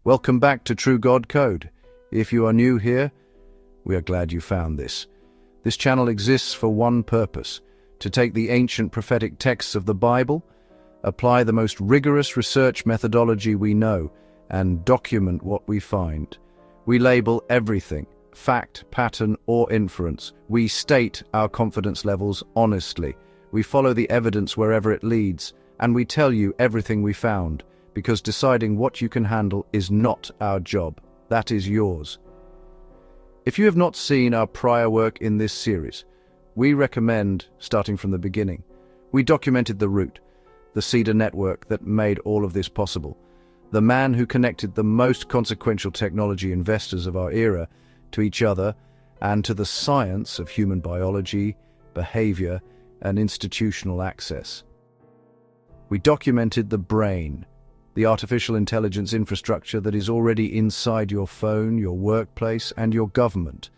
Welcome back to True God Code. If you are new here, we are glad you found this. This channel exists for one purpose: to take the ancient prophetic texts of the Bible, apply the most rigorous research methodology we know, and document what we find. We label everything, fact, pattern, or inference. We state our confidence levels honestly. We follow the evidence wherever it leads, and we tell you everything we found, because deciding what you can handle is not our job. That is yours. If you have not seen our prior work in this series, we recommend starting from the beginning. We documented the root, the Cedar network that made all of this possible, the man who connected the most consequential technology investors of our era to each other and to the science of human biology, behavior, and institutional access. We documented the brain, the artificial intelligence infrastructure that is already inside your phone, your workplace, and your government,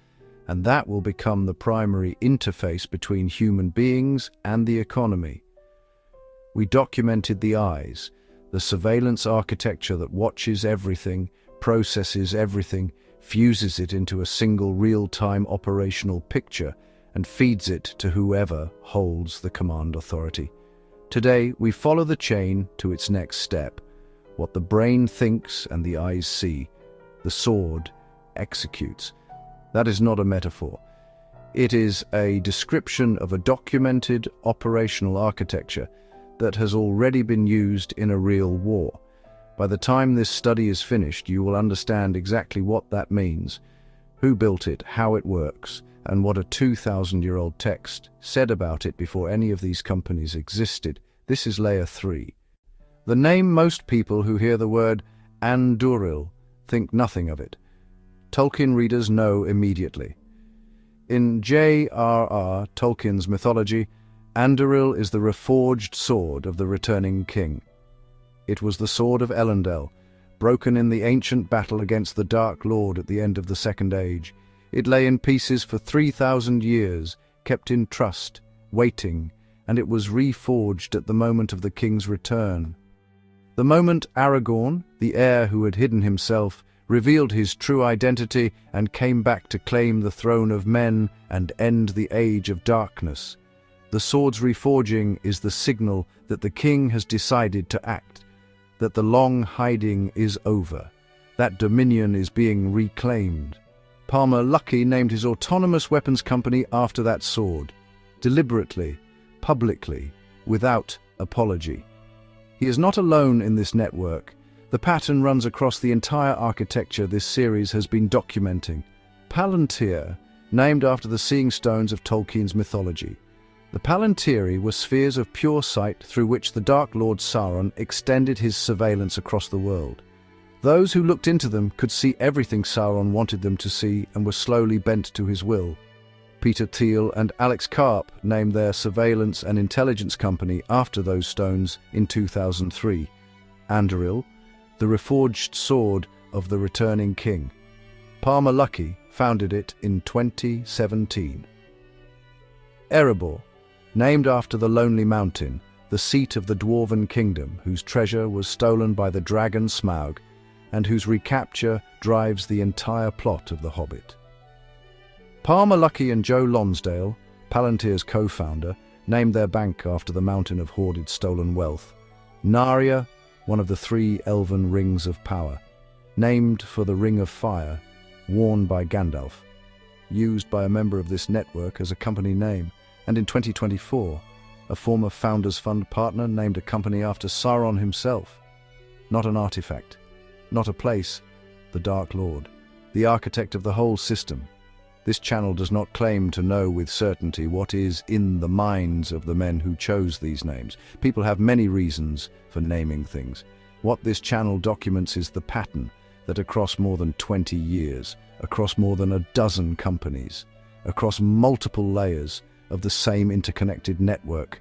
and that will become the primary interface between human beings and the economy. We documented the eyes, the surveillance architecture that watches everything, processes everything, fuses it into a single real-time operational picture, and feeds it to whoever holds the command authority. Today, we follow the chain to its next step. What the brain thinks and the eyes see, the sword executes. That is not a metaphor. It is a description of a documented operational architecture that has already been used in a real war. By the time this study is finished, you will understand exactly what that means, who built it, how it works, and what a 2,000-year-old text said about it before any of these companies existed. This is Layer 3. The name most people who hear the word Anduril think nothing of it. Tolkien readers know immediately. In J.R.R. Tolkien's mythology, Anduril is the reforged sword of the returning king. It was the sword of Elendil, broken in the ancient battle against the Dark Lord at the end of the Second Age. It lay in pieces for 3,000 years, kept in trust, waiting, and it was reforged at the moment of the king's return. The moment Aragorn, the heir who had hidden himself, revealed his true identity and came back to claim the throne of men and end the age of darkness. The sword's reforging is the signal that the king has decided to act, that the long hiding is over, that dominion is being reclaimed. Palmer Luckey named his autonomous weapons company after that sword, deliberately, publicly, without apology. He is not alone in this network. The pattern runs across the entire architecture this series has been documenting. Palantir, named after the seeing stones of Tolkien's mythology. The Palantiri were spheres of pure sight through which the Dark Lord Sauron extended his surveillance across the world. Those who looked into them could see everything Sauron wanted them to see and were slowly bent to his will. Peter Thiel and Alex Karp named their surveillance and intelligence company after those stones in 2003. Anduril, the reforged sword of the returning king. Palmer Luckey founded it in 2017. Erebor, named after the Lonely Mountain, the seat of the Dwarven Kingdom, whose treasure was stolen by the dragon Smaug, and whose recapture drives the entire plot of The Hobbit. Palmer Luckey and Joe Lonsdale, Palantir's co-founder, named their bank after the mountain of hoarded stolen wealth. Narya, one of the 3 elven rings of power, named for the Ring of Fire, worn by Gandalf, used by a member of this network as a company name. And in 2024, a former Founders Fund partner named a company after Sauron himself. Not an artifact, not a place, the Dark Lord, the architect of the whole system. This channel does not claim to know with certainty what is in the minds of the men who chose these names. People have many reasons for naming things. What this channel documents is the pattern that across more than 20 years, across more than a dozen companies, across multiple layers of the same interconnected network,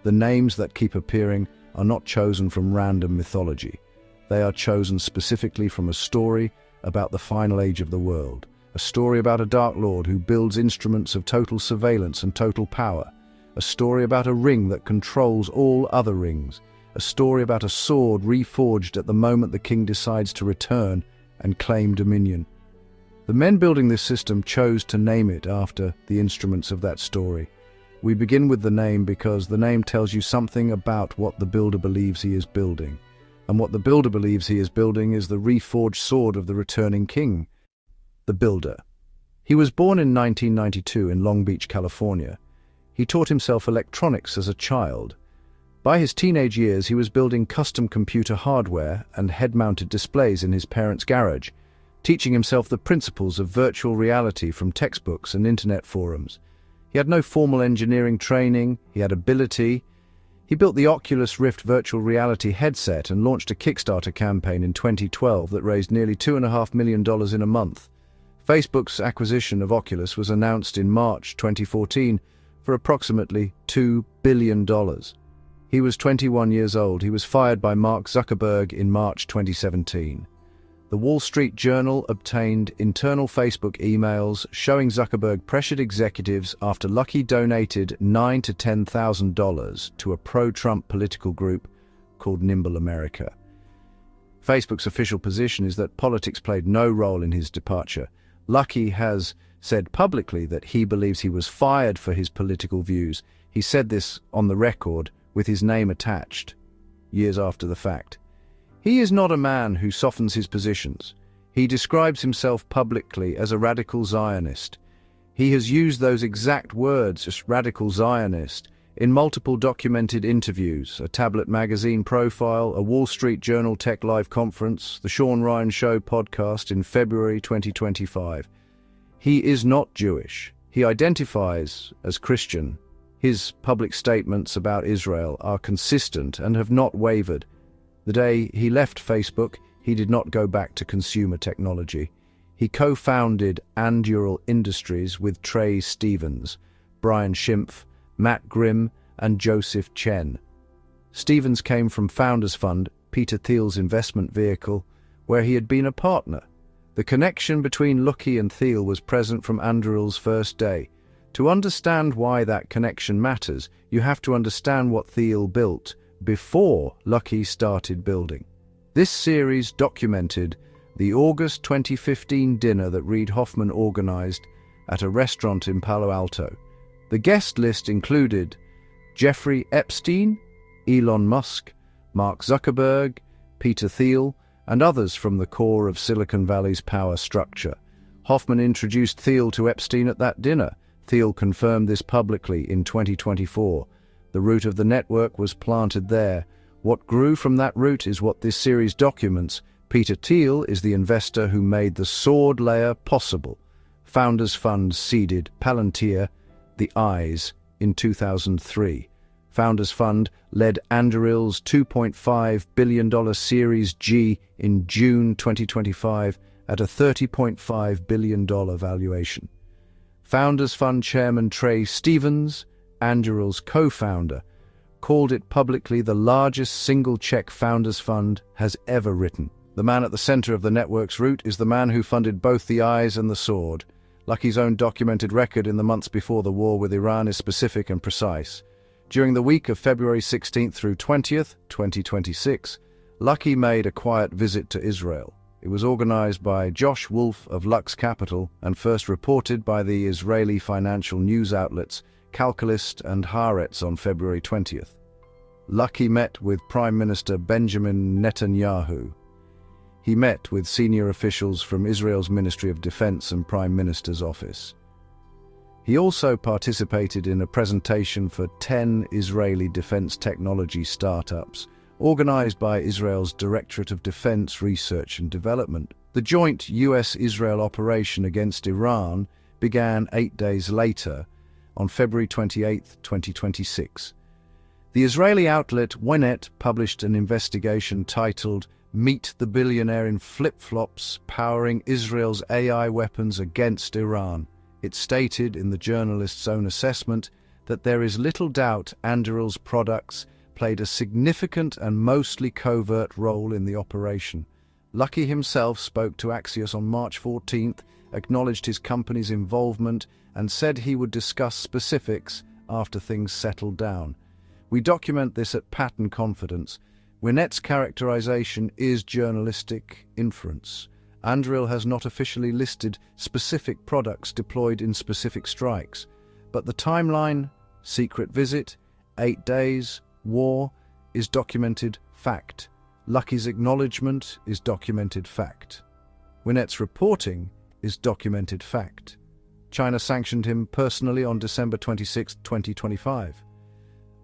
the names that keep appearing are not chosen from random mythology. They are chosen specifically from a story about the final age of the world. A story about a Dark Lord who builds instruments of total surveillance and total power. A story about a ring that controls all other rings. a story about a sword reforged at the moment the king decides to return and claim dominion. The men building this system chose to name it after the instruments of that story. We begin with the name because the name tells you something about what the builder believes he is building. And what the builder believes he is building is the reforged sword of the returning king. The builder. He was born in 1992 in Long Beach, California. He taught himself electronics as a child. By his teenage years, he was building custom computer hardware and head-mounted displays in his parents' garage, teaching himself the principles of virtual reality from textbooks and internet forums. He had no formal engineering training, he had ability. He built the Oculus Rift virtual reality headset and launched a Kickstarter campaign in 2012 that raised nearly $2.5 million in a month. Facebook's acquisition of Oculus was announced in March 2014 for approximately $2 billion. He was 21 years old. He was fired by Mark Zuckerberg in March 2017. The Wall Street Journal obtained internal Facebook emails showing Zuckerberg pressured executives after Luckey donated $9,000 to $10,000 to a pro-Trump political group called Nimble America. Facebook's official position is that politics played no role in his departure. Luckey has said publicly that he believes he was fired for his political views. He said this on the record with his name attached, years after the fact. He is not a man who softens his positions. He describes himself publicly as a radical Zionist. He has used those exact words, as radical Zionist, in multiple documented interviews, a Tablet magazine profile, a Wall Street Journal Tech Live conference, the Sean Ryan Show podcast in February 2025. He is not Jewish. He identifies as Christian. His public statements about Israel are consistent and have not wavered. The day he left Facebook, he did not go back to consumer technology. He co-founded Anduril Industries with Trey Stevens, Brian Schimpf, Matt Grimm, and Joseph Chen. Stevens came from Founders Fund, Peter Thiel's investment vehicle, where he had been a partner. The connection between Luckey and Thiel was present from Anduril's first day. To understand why that connection matters, you have to understand what Thiel built before Luckey started building. This series documented the August 2015 dinner that Reid Hoffman organized at a restaurant in Palo Alto. The guest list included Jeffrey Epstein, Elon Musk, Mark Zuckerberg, Peter Thiel, and others from the core of Silicon Valley's power structure. Hoffman introduced Thiel to Epstein at that dinner. Thiel confirmed this publicly in 2024. The root of the network was planted there. What grew from that root is what this series documents. Peter Thiel is the investor who made the sword layer possible. Founders Fund seeded Palantir, the Eyes, in 2003. Founders Fund led Anduril's $2.5 billion Series G in June 2025 at a $30.5 billion valuation. Founders Fund chairman Trey Stevens, Anduril's co-founder, called it publicly the largest single-check Founders Fund has ever written. The man at the center of the network's root is the man who funded both the Eyes and the sword. Luckey's own documented record in the months before the war with Iran is specific and precise. During the week of February 16th through 20th, 2026, Luckey made a quiet visit to Israel. It was organized by Josh Wolf of Lux Capital and first reported by the Israeli financial news outlets Calculist and Haaretz on February 20th. Luckey met with Prime Minister Benjamin Netanyahu. He met with senior officials from Israel's Ministry of Defense and Prime Minister's office. He also participated in a presentation for 10 Israeli defense technology startups, organized by Israel's Directorate of Defense Research and Development. The joint US-Israel operation against Iran began 8 days later, on February 28, 2026. The Israeli outlet Ynet published an investigation titled "Meet the Billionaire in Flip-Flops, Powering Israel's AI Weapons Against Iran." It stated in the journalist's own assessment that there is little doubt Anduril's products played a significant and mostly covert role in the operation. Luckey himself spoke to Axios on March 14th, acknowledged his company's involvement, and said he would discuss specifics after things settled down. We document this at pattern confidence. Winnett's characterization is journalistic inference. Anduril has not officially listed specific products deployed in specific strikes, but the timeline, secret visit, 8 days, war, is documented fact. Lucky's acknowledgement is documented fact. Winnett's reporting is documented fact. China sanctioned him personally on December 26, 2025.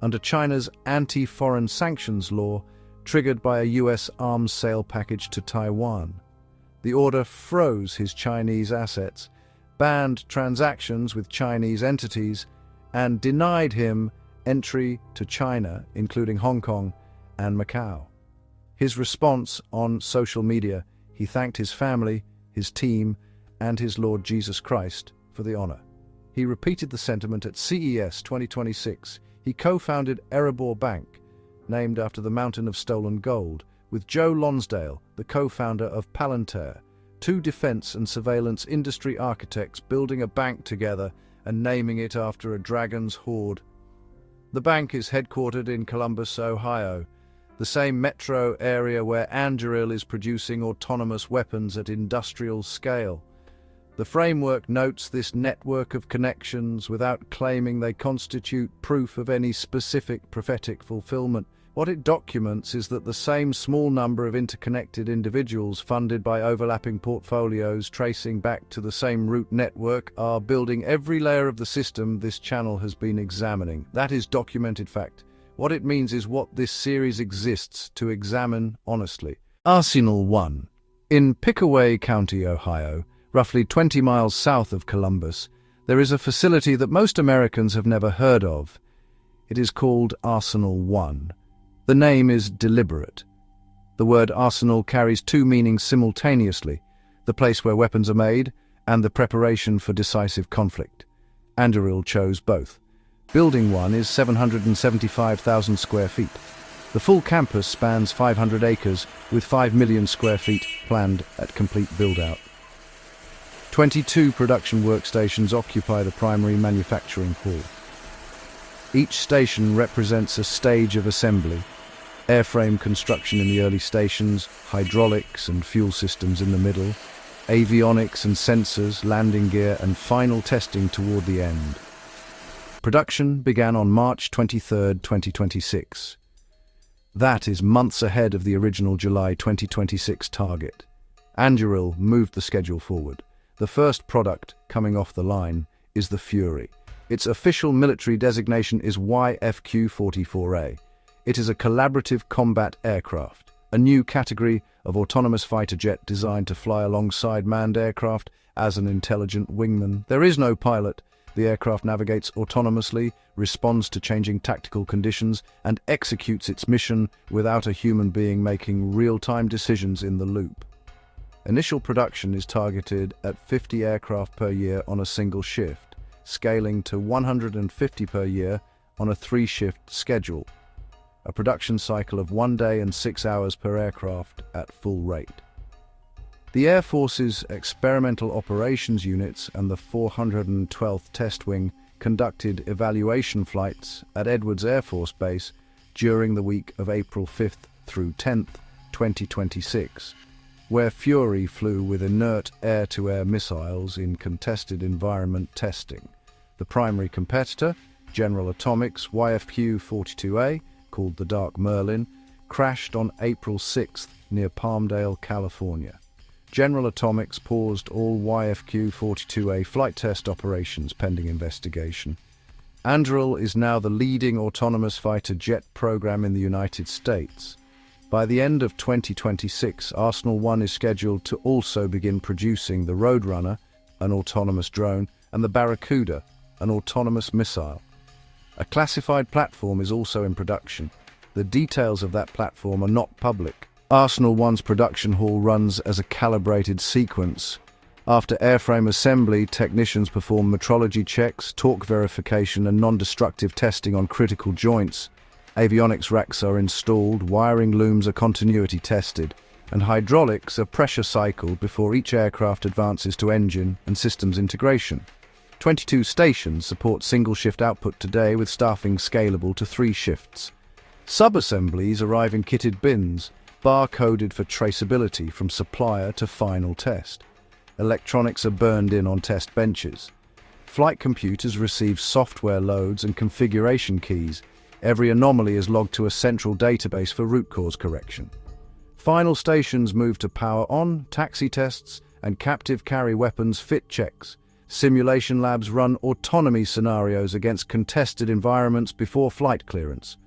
Under China's anti-foreign sanctions law, triggered by a US arms sale package to Taiwan. The order froze his Chinese assets, banned transactions with Chinese entities, and denied him entry to China, including Hong Kong and Macau. His response on social media, he thanked his family, his team, and his Lord Jesus Christ for the honor. He repeated the sentiment at CES 2026. He co-founded Erebor Bank, named after the mountain of stolen gold, with Joe Lonsdale, the co-founder of Palantir, two defense and surveillance industry architects building a bank together and naming it after a dragon's hoard. The bank is headquartered in Columbus, Ohio, the same metro area where Anduril is producing autonomous weapons at industrial scale. The framework notes this network of connections without claiming they constitute proof of any specific prophetic fulfillment. What it documents is that the same small number of interconnected individuals funded by overlapping portfolios tracing back to the same root network are building every layer of the system this channel has been examining. That is documented fact. What it means is what this series exists to examine honestly. Arsenal 1. In Pickaway County, Ohio, roughly 20 miles south of Columbus, there is a facility that most Americans have never heard of. It is called Arsenal 1. The name is deliberate. The word arsenal carries two meanings simultaneously: the place where weapons are made and the preparation for decisive conflict. Anduril chose both. Building 1 is 775,000 square feet. The full campus spans 500 acres, with 5 million square feet planned at complete build-out. 22 production workstations occupy the primary manufacturing hall. Each station represents a stage of assembly: airframe construction in the early stations, hydraulics and fuel systems in the middle, avionics and sensors, landing gear, and final testing toward the end. Production began on March 23, 2026. That is months ahead of the original July 2026 target. Anduril moved the schedule forward. The first product coming off the line is the Fury. Its official military designation is YFQ-44A. It is a collaborative combat aircraft, a new category of autonomous fighter jet designed to fly alongside manned aircraft as an intelligent wingman. There is no pilot. The aircraft navigates autonomously, responds to changing tactical conditions, and executes its mission without a human being making real-time decisions in the loop. Initial production is targeted at 50 aircraft per year on a single shift, scaling to 150 per year on a 3-shift schedule, a production cycle of 1 day and 6 hours per aircraft at full rate. The Air Force's Experimental Operations Units and the 412th Test Wing conducted evaluation flights at Edwards Air Force Base during the week of April 5th through 10th, 2026, where Fury flew with inert air-to-air missiles in contested environment testing. The primary competitor, General Atomics' YFQ-42A, called the Dark Merlin, crashed on April 6th near Palmdale, California. General Atomics paused all YFQ-42A flight test operations pending investigation. Anduril is now the leading autonomous fighter jet program in the United States. By the end of 2026, Arsenal 1 is scheduled to also begin producing the Roadrunner, an autonomous drone, and the Barracuda, an autonomous missile. A classified platform is also in production. The details of that platform are not public. Arsenal 1's production hall runs as a calibrated sequence. After airframe assembly, technicians perform metrology checks, torque verification, and non-destructive testing on critical joints. Avionics racks are installed, wiring looms are continuity tested, and hydraulics are pressure cycled before each aircraft advances to engine and systems integration. 22 stations support single-shift output today with staffing scalable to 3 shifts. Sub-assemblies arrive in kitted bins, bar-coded for traceability from supplier to final test. Electronics are burned in on test benches. Flight computers receive software loads and configuration keys. Every anomaly is logged to a central database for root cause correction. Final stations move to power-on, taxi tests, and captive carry weapons fit checks. Simulation labs run autonomy scenarios against contested environments before flight clearance.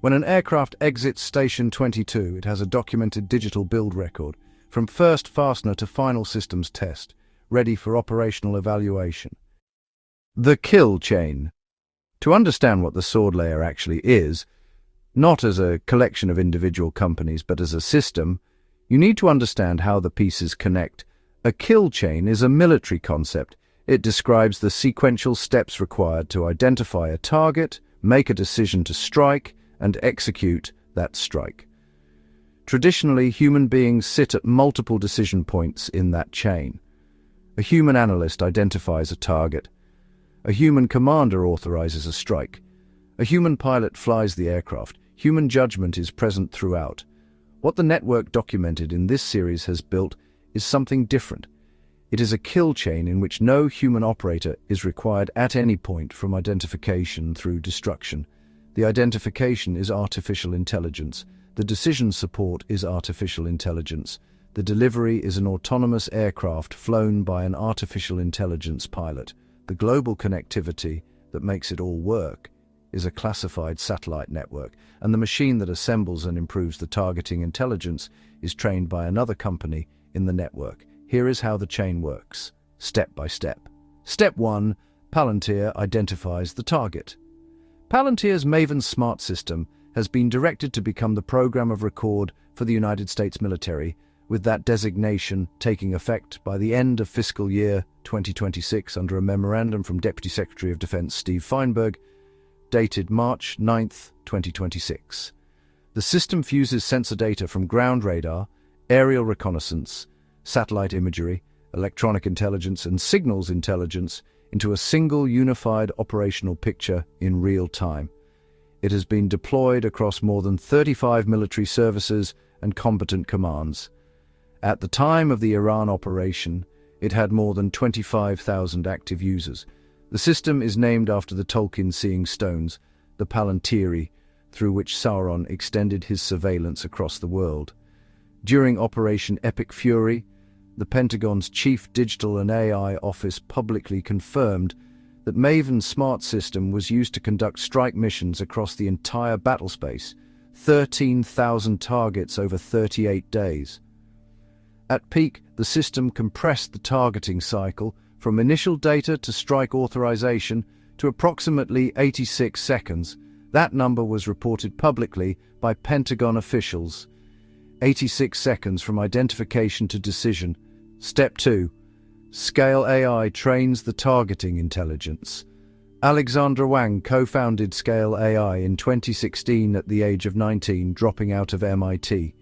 When an aircraft exits Station 22, it has a documented digital build record, from first fastener to final systems test, ready for operational evaluation. The kill chain. To understand what the sword layer actually is, not as a collection of individual companies but as a system, you need to understand how the pieces connect. A kill chain is a military concept. It describes the sequential steps required to identify a target, make a decision to strike, and execute that strike. Traditionally, human beings sit at multiple decision points in that chain. A human analyst identifies a target. A human commander authorizes a strike. A human pilot flies the aircraft. Human judgment is present throughout. What the network documented in this series has built is something different. It is a kill chain in which no human operator is required at any point from identification through destruction. The identification is artificial intelligence. The decision support is artificial intelligence. The delivery is an autonomous aircraft flown by an artificial intelligence pilot. The global connectivity that makes it all work is a classified satellite network, and the machine that assembles and improves the targeting intelligence is trained by another company in the network. Here is how the chain works, step by step. Step 1. Palantir identifies the target. Palantir's Maven Smart System has been directed to become the program of record for the United States military, with that designation taking effect by the end of fiscal year 2026 under a memorandum from Deputy Secretary of Defense Steve Feinberg, dated March 9, 2026. The system fuses sensor data from ground radar, aerial reconnaissance, satellite imagery, electronic intelligence, and signals intelligence into a single unified operational picture in real time. It has been deployed across more than 35 military services and combatant commands. At the time of the Iran operation, it had more than 25,000 active users. The system is named after the Tolkien Seeing Stones, the Palantiri, through which Sauron extended his surveillance across the world. During Operation Epic Fury, the Pentagon's Chief Digital and AI Office publicly confirmed that Maven's Smart System was used to conduct strike missions across the entire battlespace, 13,000 targets over 38 days. At peak, the system compressed the targeting cycle from initial data to strike authorization to approximately 86 seconds. That number was reported publicly by Pentagon officials. 86 seconds from identification to decision. Step 2. Scale AI trains the targeting intelligence. Alexandra Wang co-founded Scale AI in 2016 at the age of 19, dropping out of MIT.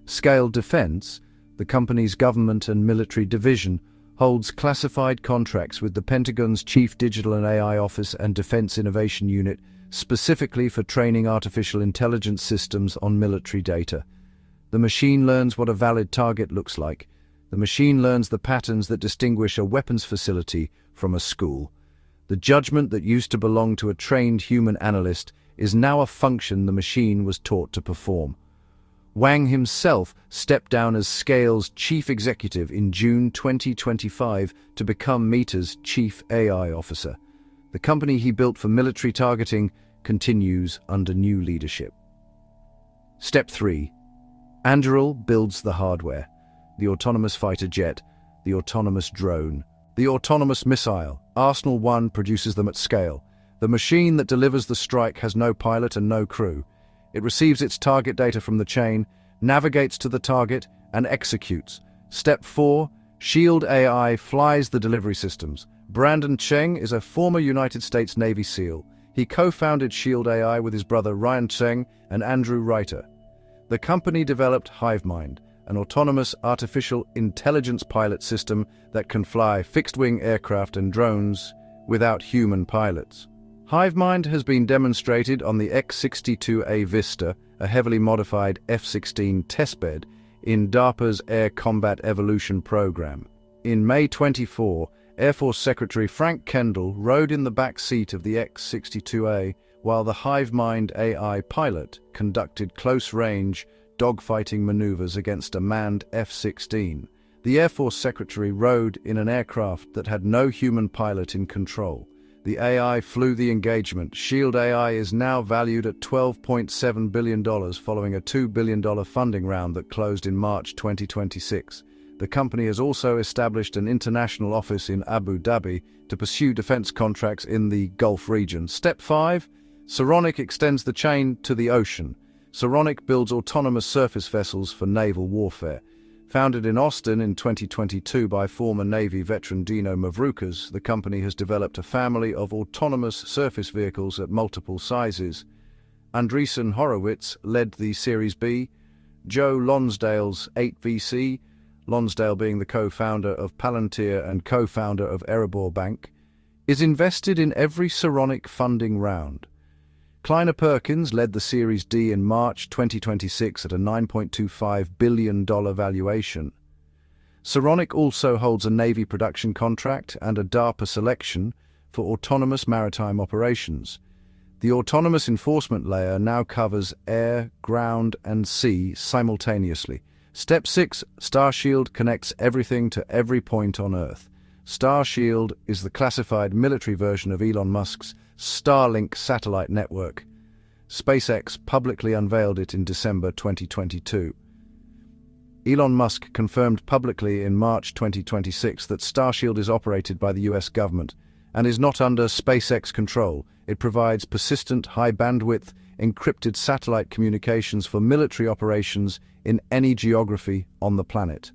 Scale Defense, the company's government and military division, holds classified contracts with the Pentagon's Chief Digital and AI Office and Defense Innovation Unit specifically for training artificial intelligence systems on military data. The machine learns what a valid target looks like. The machine learns the patterns that distinguish a weapons facility from a school. The judgment that used to belong to a trained human analyst is now a function the machine was taught to perform. Wang himself stepped down as Scale's chief executive in June 2025 to become Meta's chief AI officer. The company he built for military targeting continues under new leadership. Step 3. Anduril builds the hardware. The autonomous fighter jet, the autonomous drone, the autonomous missile. Arsenal 1 produces them at scale. The machine that delivers the strike has no pilot and no crew. It receives its target data from the chain, navigates to the target, and executes. Step 4. Shield AI flies the delivery systems. Brandon Cheng is a former United States Navy SEAL. He co-founded Shield AI with his brother Ryan Cheng and Andrew Reiter. The company developed HiveMind, an autonomous artificial intelligence pilot system that can fly fixed-wing aircraft and drones without human pilots. HiveMind has been demonstrated on the X-62A Vista, a heavily modified F-16 testbed, in DARPA's Air Combat Evolution program. In May 24, Air Force Secretary Frank Kendall rode in the back seat of the X-62A while the HiveMind AI pilot conducted close-range dogfighting maneuvers against a manned F-16. The Air Force Secretary rode in an aircraft that had no human pilot in control. The AI flew the engagement. Shield AI is now valued at $12.7 billion following a $2 billion funding round that closed in March 2026. The company has also established an international office in Abu Dhabi to pursue defense contracts in the Gulf region. Step 5. Saronic extends the chain to the ocean. Saronic builds autonomous surface vessels for naval warfare. Founded in Austin in 2022 by former Navy veteran Dino Mavroukas, the company has developed a family of autonomous surface vehicles at multiple sizes. Andreessen Horowitz led the Series B. Joe Lonsdale's 8VC, Lonsdale being the co-founder of Palantir and co-founder of Erebor Bank, is invested in every Saronic funding round. Kleiner Perkins led the Series D in March 2026 at a $9.25 billion valuation. Saronic also holds a Navy production contract and a DARPA selection for autonomous maritime operations. The autonomous enforcement layer now covers air, ground, and sea simultaneously. Step 6. Starshield connects everything to every point on Earth. Starshield is the classified military version of Elon Musk's Starlink satellite network. SpaceX publicly unveiled it in December 2022. Elon Musk confirmed publicly in March 2026 that Starshield is operated by the US government and is not under SpaceX control. It provides persistent, high-bandwidth, encrypted satellite communications for military operations in any geography on the planet.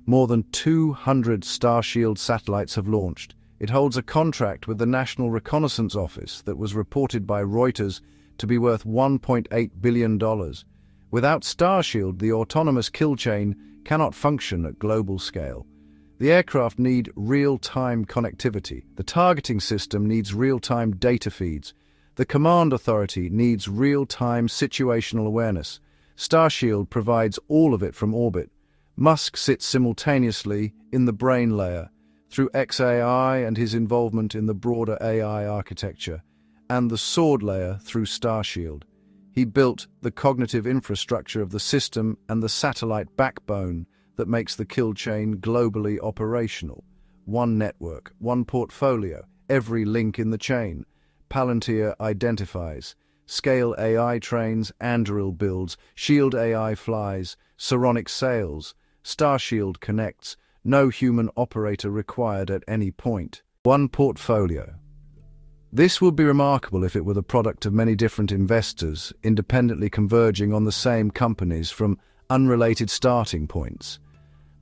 More than 200 Starshield satellites have launched. It holds a contract with the National Reconnaissance Office that was reported by Reuters to be worth $1.8 billion. Without Starshield, the autonomous kill chain cannot function at global scale. The aircraft need real-time connectivity. The targeting system needs real-time data feeds. The command authority needs real-time situational awareness. Starshield provides all of it from orbit. Musk sits simultaneously in the brain layer, through XAI and his involvement in the broader AI architecture, and the sword layer through Starshield. He built the cognitive infrastructure of the system and the satellite backbone that makes the kill chain globally operational. One network, one portfolio, every link in the chain. Palantir identifies. Scale AI trains, Anduril builds, Shield AI flies, Saronic sails, Starshield connects. No human operator required at any point. One portfolio. This would be remarkable if it were the product of many different investors independently converging on the same companies from unrelated starting points.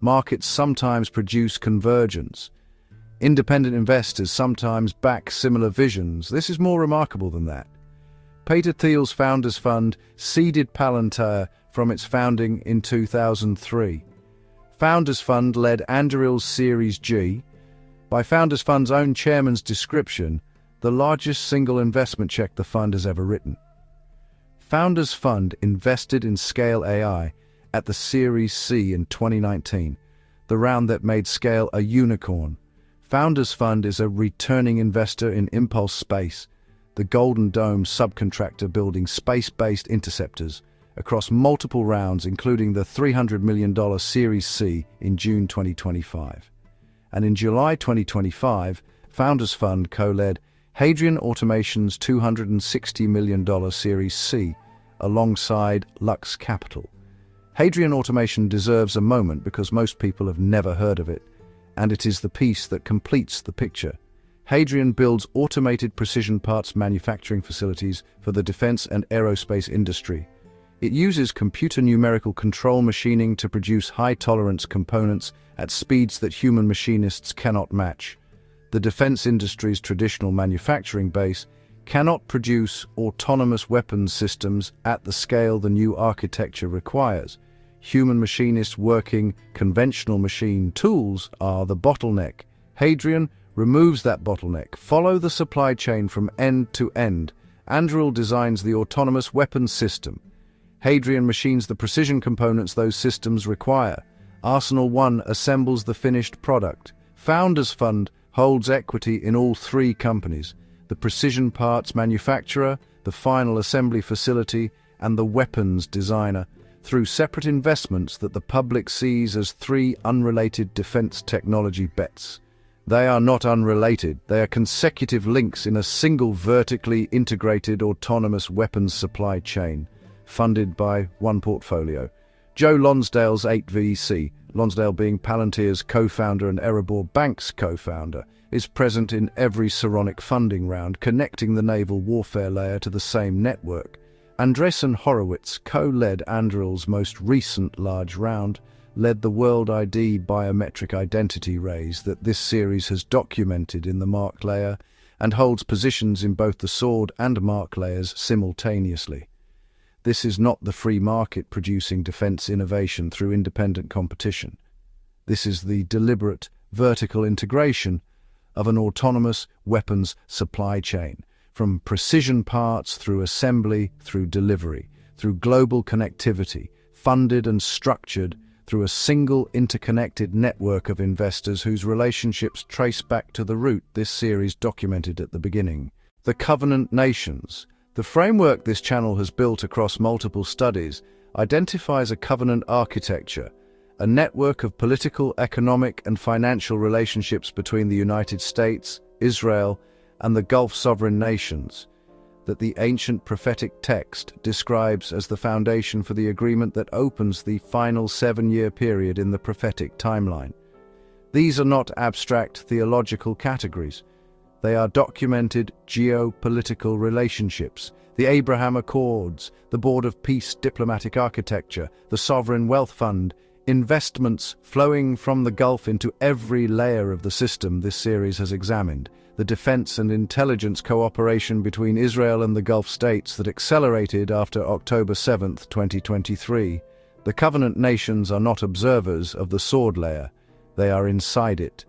Markets sometimes produce convergence. Independent investors sometimes back similar visions. This is more remarkable than that. Peter Thiel's Founders Fund seeded Palantir from its founding in 2003. Founders Fund led Anduril's Series G. By Founders Fund's own chairman's description, the largest single investment check the fund has ever written. Founders Fund invested in Scale AI at the Series C in 2019, the round that made Scale a unicorn. Founders Fund is a returning investor in Impulse Space, the Golden Dome subcontractor building space-based interceptors, across multiple rounds, including the $300 million Series C in June 2025. And in July 2025, Founders Fund co-led Hadrian Automation's $260 million Series C alongside Lux Capital. Hadrian Automation deserves a moment because most people have never heard of it, and it is the piece that completes the picture. Hadrian builds automated precision parts manufacturing facilities for the defense and aerospace industry. It uses computer numerical control machining to produce high-tolerance components at speeds that human machinists cannot match. The defense industry's traditional manufacturing base cannot produce autonomous weapons systems at the scale the new architecture requires. Human machinists working conventional machine tools are the bottleneck. Hadrian removes that bottleneck. Follow the supply chain from end to end. Anduril designs the autonomous weapons system. Hadrian machines the precision components those systems require. Arsenal One assembles the finished product. Founders Fund holds equity in all three companies: the precision parts manufacturer, the final assembly facility, and the weapons designer, through separate investments that the public sees as three unrelated defense technology bets. They are not unrelated, they are consecutive links in a single vertically integrated autonomous weapons supply chain, funded by one portfolio. Joe Lonsdale's 8VC, Lonsdale being Palantir's co-founder and Erebor Bank's co-founder, is present in every Saronic funding round, connecting the naval warfare layer to the same network. Andreessen Horowitz co-led Anduril's most recent large round, led the World ID biometric identity raise that this series has documented in the Mark layer, and holds positions in both the Sword and Mark layers simultaneously. This is not the free market producing defense innovation through independent competition. This is the deliberate vertical integration of an autonomous weapons supply chain, from precision parts through assembly, through delivery, through global connectivity, funded and structured through a single interconnected network of investors whose relationships trace back to the root this series documented at the beginning. The Covenant Nations. The framework this channel has built across multiple studies identifies a covenant architecture, a network of political, economic, and financial relationships between the United States, Israel, and the Gulf sovereign nations, that the ancient prophetic text describes as the foundation for the agreement that opens the final 7-year period in the prophetic timeline. These are not abstract theological categories. They are documented geopolitical relationships: the Abraham Accords, the Board of Peace diplomatic architecture, the Sovereign Wealth Fund, investments flowing from the Gulf into every layer of the system this series has examined, the defense and intelligence cooperation between Israel and the Gulf states that accelerated after October 7, 2023. The Covenant Nations are not observers of the Sword layer, they are inside it.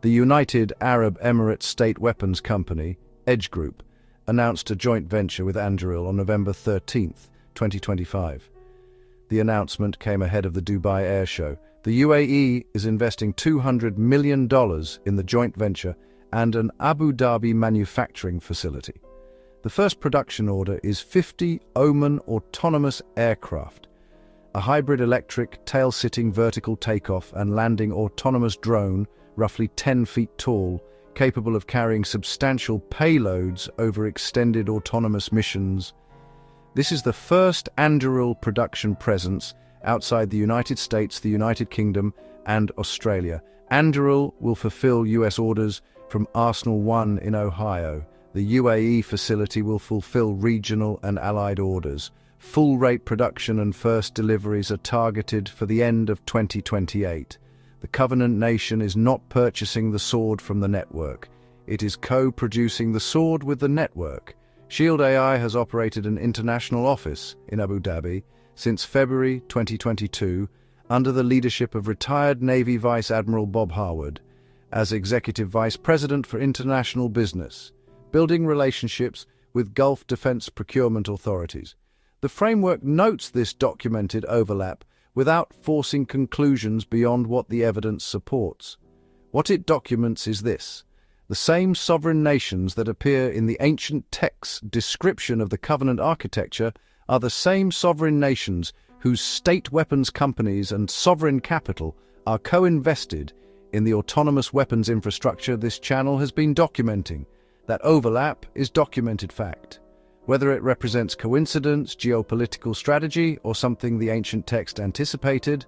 The United Arab Emirates State Weapons Company, Edge Group, announced a joint venture with Anduril on November 13, 2025. The announcement came ahead of the Dubai Air Show. The UAE is investing $200 million in the joint venture and an Abu Dhabi manufacturing facility. The first production order is 50 Oman autonomous aircraft, a hybrid electric, tail-sitting vertical takeoff and landing autonomous drone, roughly 10 feet tall, capable of carrying substantial payloads over extended autonomous missions. This is the first Anduril production presence outside the United States, the United Kingdom, and Australia. Anduril will fulfill US orders from Arsenal One in Ohio. The UAE facility will fulfill regional and allied orders. Full-rate production and first deliveries are targeted for the end of 2028. The Covenant Nation is not purchasing the Sword from the network. It is co-producing the Sword with the network. Shield AI has operated an international office in Abu Dhabi since February 2022 under the leadership of retired Navy Vice Admiral Bob Harwood as Executive Vice President for International Business, building relationships with Gulf defense procurement authorities. The framework notes this documented overlap without forcing conclusions beyond what the evidence supports. What it documents is this: the same sovereign nations that appear in the ancient text's description of the covenant architecture are the same sovereign nations whose state weapons companies and sovereign capital are co-invested in the autonomous weapons infrastructure this channel has been documenting. That overlap is documented fact. Whether it represents coincidence, geopolitical strategy, or something the ancient text anticipated,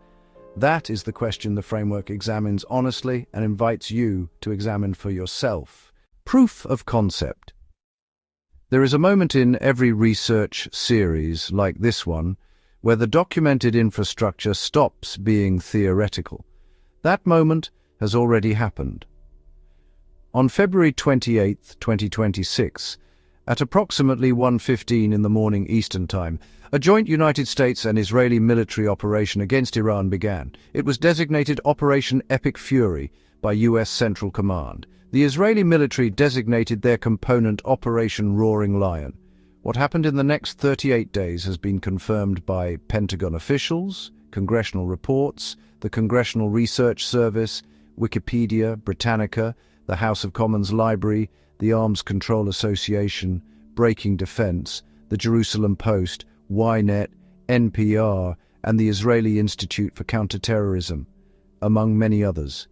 that is the question the framework examines honestly and invites you to examine for yourself. Proof of concept. There is a moment in every research series, like this one, where the documented infrastructure stops being theoretical. That moment has already happened. On February 28, 2026, at approximately 1:15 in the morning Eastern Time, a joint United States and Israeli military operation against Iran began. It was designated Operation Epic Fury by US Central Command. The Israeli military designated their component Operation Roaring Lion. What happened in the next 38 days has been confirmed by Pentagon officials, congressional reports, the Congressional Research Service, Wikipedia, Britannica, the House of Commons Library, the Arms Control Association, Breaking Defense, the Jerusalem Post, Ynet, NPR, and the Israeli Institute for Counterterrorism, among many others.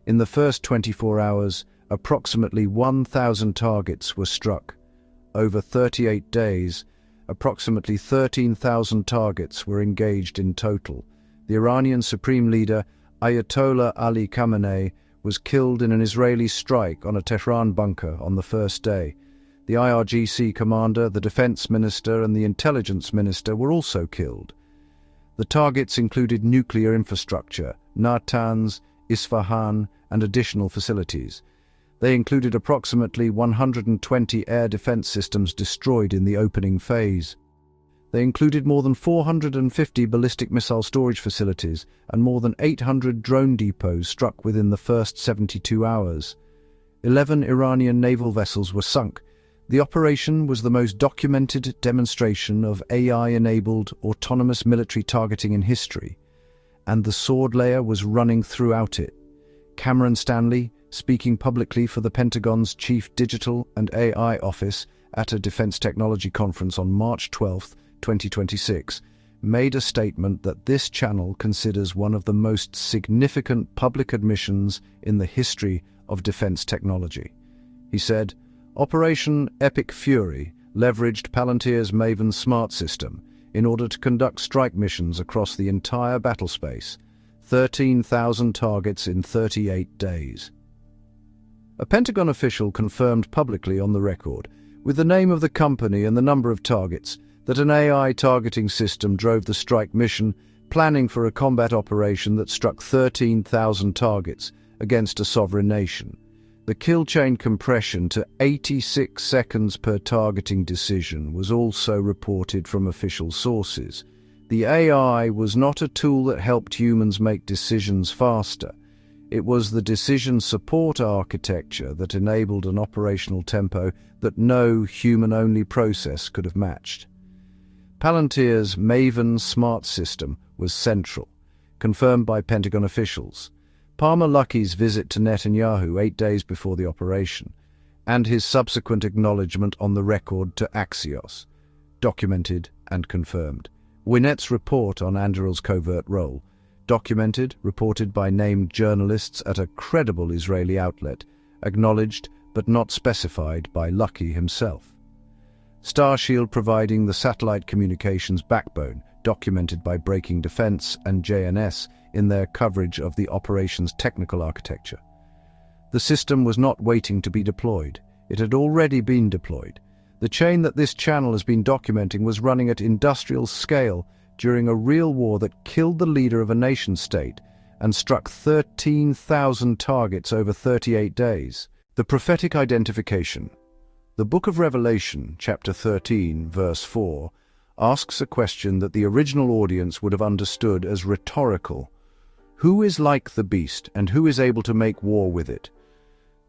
In the first 24 hours, approximately 1,000 targets were struck. Over 38 days, approximately 13,000 targets were engaged in total. The Iranian Supreme Leader, Ayatollah Ali Khamenei, was killed in an Israeli strike on a Tehran bunker on the first day. The IRGC commander, the defense minister, and the intelligence minister were also killed. The targets included nuclear infrastructure, Natanz, Isfahan, and additional facilities. They included approximately 120 air defense systems destroyed in the opening phase. They included more than 450 ballistic missile storage facilities and more than 800 drone depots struck within the first 72 hours. 11 Iranian naval vessels were sunk. The operation was the most documented demonstration of AI-enabled autonomous military targeting in history, and the sword layer was running throughout it. Cameron Stanley, speaking publicly for the Pentagon's Chief Digital and AI Office at a defense technology conference on March 12, 2026, made a statement that this channel considers one of the most significant public admissions in the history of defense technology. He said, "Operation Epic Fury leveraged Palantir's Maven smart system in order to conduct strike missions across the entire battlespace, 13,000 targets in 38 days. A Pentagon official confirmed publicly on the record, with the name of the company and the number of targets, that an AI targeting system drove the strike mission, planning for a combat operation that struck 13,000 targets against a sovereign nation. The kill chain compression to 86 seconds per targeting decision was also reported from official sources. The AI was not a tool that helped humans make decisions faster. It was the decision support architecture that enabled an operational tempo that no human-only process could have matched. Palantir's Maven smart system was central, confirmed by Pentagon officials. Palmer Luckey's visit to Netanyahu 8 days before the operation, and his subsequent acknowledgement on the record to Axios, documented and confirmed. Winnett's report on Anduril's covert role, documented, reported by named journalists at a credible Israeli outlet, acknowledged but not specified by Luckey himself. Starshield providing the satellite communications backbone, documented by Breaking Defense and JNS in their coverage of the operation's technical architecture. The system was not waiting to be deployed. It had already been deployed. The chain that this channel has been documenting was running at industrial scale during a real war that killed the leader of a nation-state and struck 13,000 targets over 38 days. The prophetic identification. The Book of Revelation, chapter 13, verse 4, asks a question that the original audience would have understood as rhetorical. Who is like the beast, and who is able to make war with it?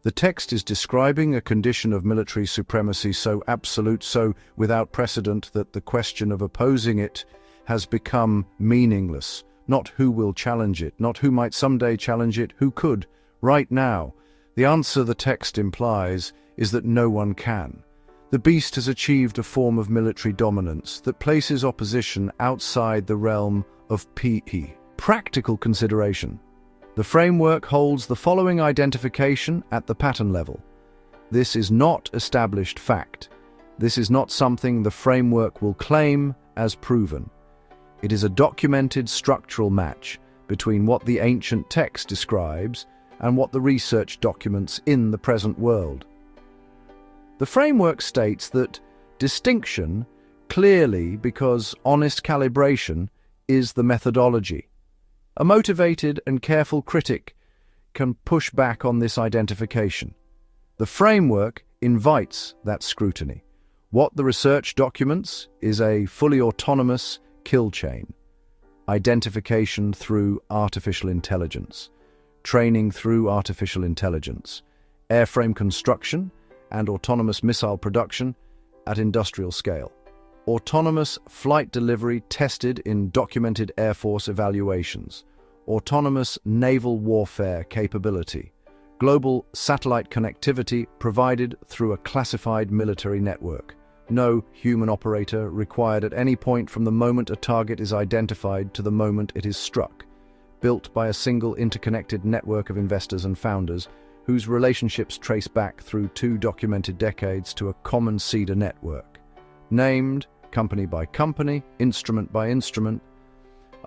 The text is describing a condition of military supremacy so absolute, so without precedent, that the question of opposing it has become meaningless. Not who will challenge it, not who might someday challenge it, who could, right now. The answer the text implies is that no one can. The beast has achieved a form of military dominance that places opposition outside the realm of PE. Practical consideration. The framework holds the following identification at the pattern level. This is not established fact. This is not something the framework will claim as proven. It is a documented structural match between what the ancient text describes and what the research documents in the present world. The framework states that distinction, clearly because honest calibration, is the methodology. A motivated and careful critic can push back on this identification. The framework invites that scrutiny. What the research documents is a fully autonomous kill chain, identification through artificial intelligence, training through artificial intelligence, airframe construction, and autonomous missile production at industrial scale. Autonomous flight delivery tested in documented Air Force evaluations. Autonomous naval warfare capability. Global satellite connectivity provided through a classified military network. No human operator required at any point from the moment a target is identified to the moment it is struck. Built by a single interconnected network of investors and founders whose relationships trace back through 2 documented decades to a common seeder network. Named, company by company, instrument by instrument,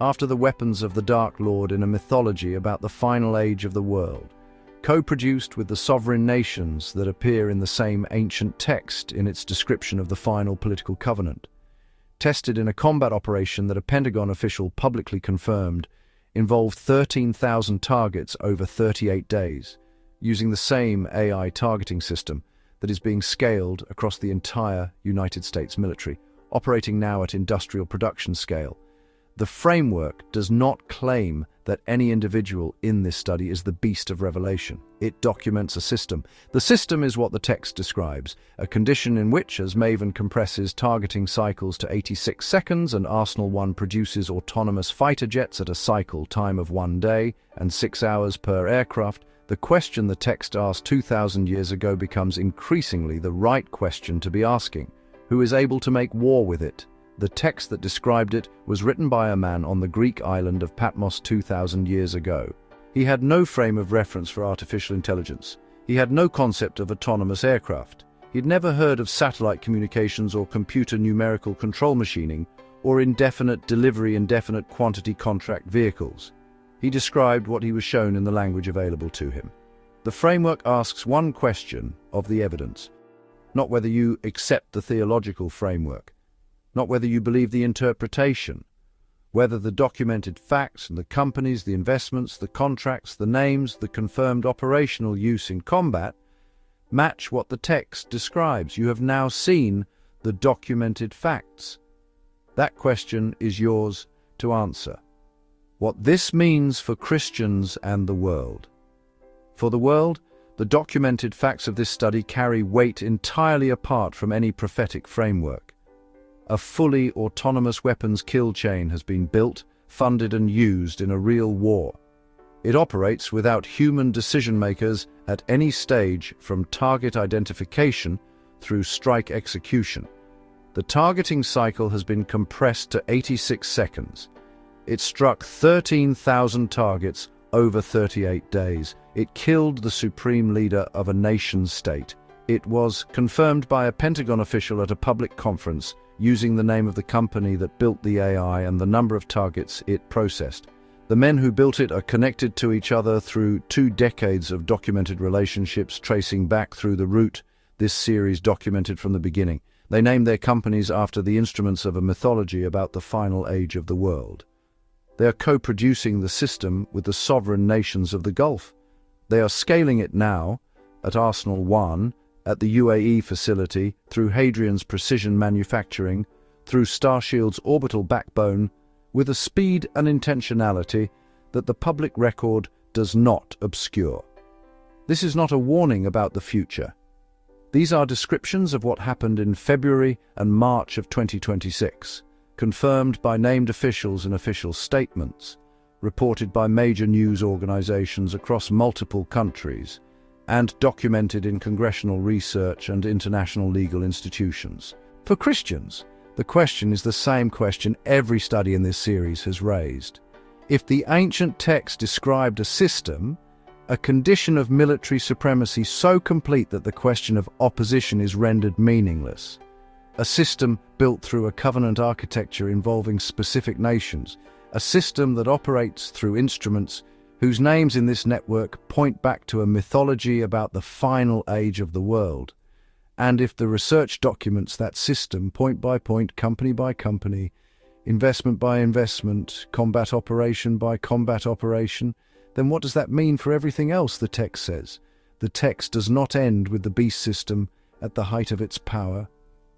after the weapons of the Dark Lord in a mythology about the final age of the world, co-produced with the sovereign nations that appear in the same ancient text in its description of the final political covenant. Tested in a combat operation that a Pentagon official publicly confirmed involved 13,000 targets over 38 days, using the same AI targeting system that is being scaled across the entire United States military, operating now at industrial production scale. The framework does not claim that any individual in this study is the beast of revelation. It documents a system. The system is what the text describes, a condition in which, as Maven compresses targeting cycles to 86 seconds and Arsenal 1 produces autonomous fighter jets at a cycle time of 1 day and 6 hours per aircraft, the question the text asked 2,000 years ago becomes increasingly the right question to be asking. Who is able to make war with it? The text that described it was written by a man on the Greek island of Patmos 2,000 years ago. He had no frame of reference for artificial intelligence. He had no concept of autonomous aircraft. He'd never heard of satellite communications or computer numerical control machining or indefinite delivery, indefinite quantity contract vehicles. He described what he was shown in the language available to him. The framework asks one question of the evidence, not whether you accept the theological framework, not whether you believe the interpretation, whether the documented facts and the companies, the investments, the contracts, the names, the confirmed operational use in combat match what the text describes. You have now seen the documented facts. That question is yours to answer. What this means for Christians and the world. For the world, the documented facts of this study carry weight entirely apart from any prophetic framework. A fully autonomous weapons kill chain has been built, funded and used in a real war. It operates without human decision-makers at any stage from target identification through strike execution. The targeting cycle has been compressed to 86 seconds. It struck 13,000 targets over 38 days. It killed the supreme leader of a nation-state. It was confirmed by a Pentagon official at a public conference using the name of the company that built the AI and the number of targets it processed. The men who built it are connected to each other through 2 decades of documented relationships tracing back through the route this series documented from the beginning. They named their companies after the instruments of a mythology about the final age of the world. They are co-producing the system with the sovereign nations of the Gulf. They are scaling it now at Arsenal 1, at the UAE facility, through Hadrian's precision manufacturing, through Starshield's orbital backbone, with a speed and intentionality that the public record does not obscure. This is not a warning about the future. These are descriptions of what happened in February and March of 2026, confirmed by named officials in official statements, reported by major news organizations across multiple countries, and documented in congressional research and international legal institutions. For Christians, the question is the same question every study in this series has raised. If the ancient text described a system, a condition of military supremacy so complete that the question of opposition is rendered meaningless, a system built through a covenant architecture involving specific nations, a system that operates through instruments whose names in this network point back to a mythology about the final age of the world. And if the research documents that system point by point, company by company, investment by investment, combat operation by combat operation, then what does that mean for everything else the text says? The text does not end with the beast system at the height of its power.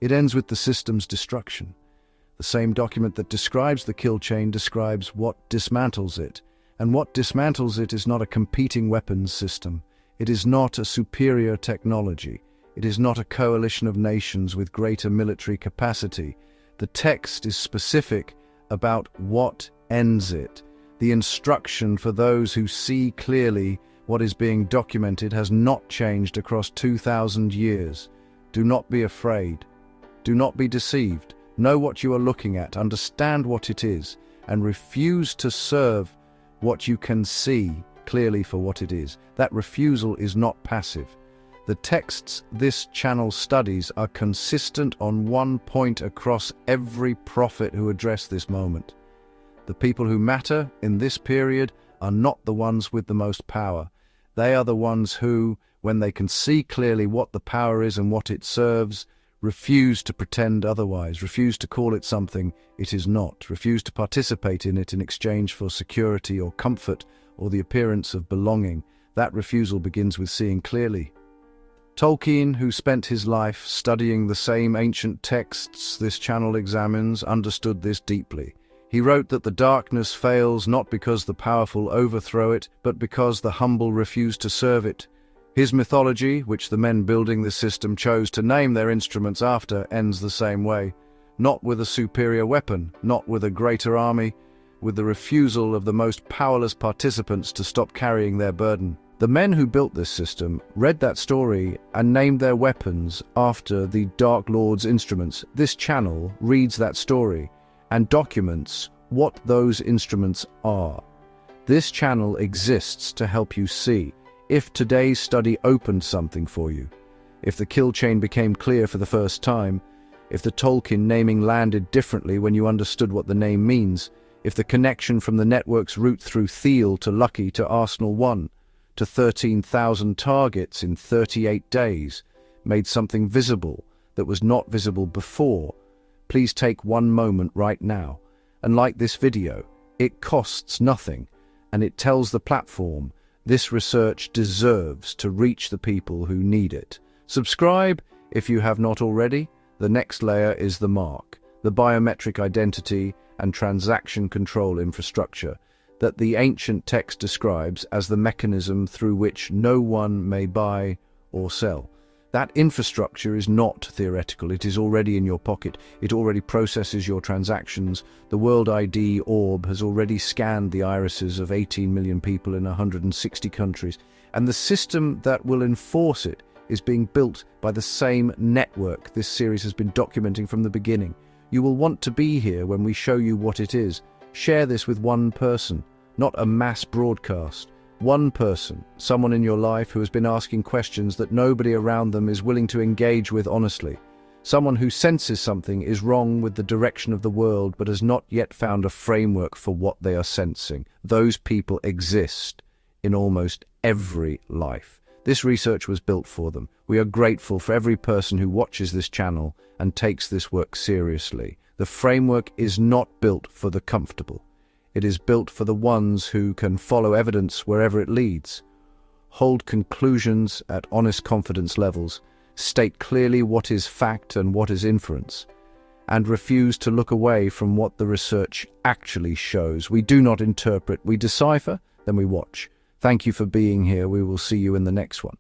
It ends with the system's destruction. The same document that describes the kill chain describes what dismantles it, And what dismantles it is not a competing weapons system. It is not a superior technology. It is not a coalition of nations with greater military capacity. The text is specific about what ends it. The instruction for those who see clearly what is being documented has not changed across 2,000 years. Do not be afraid. Do not be deceived. Know what you are looking at, understand what it is, and refuse to serve what you can see clearly for what it is. That refusal is not passive. The texts this channel studies are consistent on one point across every prophet who addressed this moment. The people who matter in this period are not the ones with the most power. They are the ones who, when they can see clearly what the power is and what it serves, refuse to pretend otherwise, refuse to call it something it is not, refuse to participate in it in exchange for security or comfort or the appearance of belonging. That refusal begins with seeing clearly. Tolkien, who spent his life studying the same ancient texts this channel examines, understood this deeply. He wrote that the darkness fails not because the powerful overthrow it, but because the humble refuse to serve it. His mythology, which the men building this system chose to name their instruments after, ends the same way. Not with a superior weapon, not with a greater army, with the refusal of the most powerless participants to stop carrying their burden. The men who built this system read that story and named their weapons after the Dark Lord's instruments. This channel reads that story and documents what those instruments are. This channel exists to help you see. If today's study opened something for you, if the kill chain became clear for the first time, if the Tolkien naming landed differently when you understood what the name means, if the connection from the network's route through Thiel to Lucky to Arsenal 1 to 13,000 targets in 38 days made something visible that was not visible before, please take one moment right now and like this video. It costs nothing, and it tells the platform this research deserves to reach the people who need it. Subscribe if you have not already. The next layer is the mark, the biometric identity and transaction control infrastructure that the ancient text describes as the mechanism through which no one may buy or sell. That infrastructure is not theoretical. It is already in your pocket. It already processes your transactions. The World ID orb has already scanned the irises of 18 million people in 160 countries. And the system that will enforce it is being built by the same network this series has been documenting from the beginning. You will want to be here when we show you what it is. Share this with one person, not a mass broadcast. One person, someone in your life who has been asking questions that nobody around them is willing to engage with honestly. Someone who senses something is wrong with the direction of the world but has not yet found a framework for what they are sensing. Those people exist in almost every life. This research was built for them. We are grateful for every person who watches this channel and takes this work seriously. The framework is not built for the comfortable. It is built for the ones who can follow evidence wherever it leads, hold conclusions at honest confidence levels, state clearly what is fact and what is inference, and refuse to look away from what the research actually shows. We do not interpret, we decipher, then we watch. Thank you for being here. We will see you in the next one.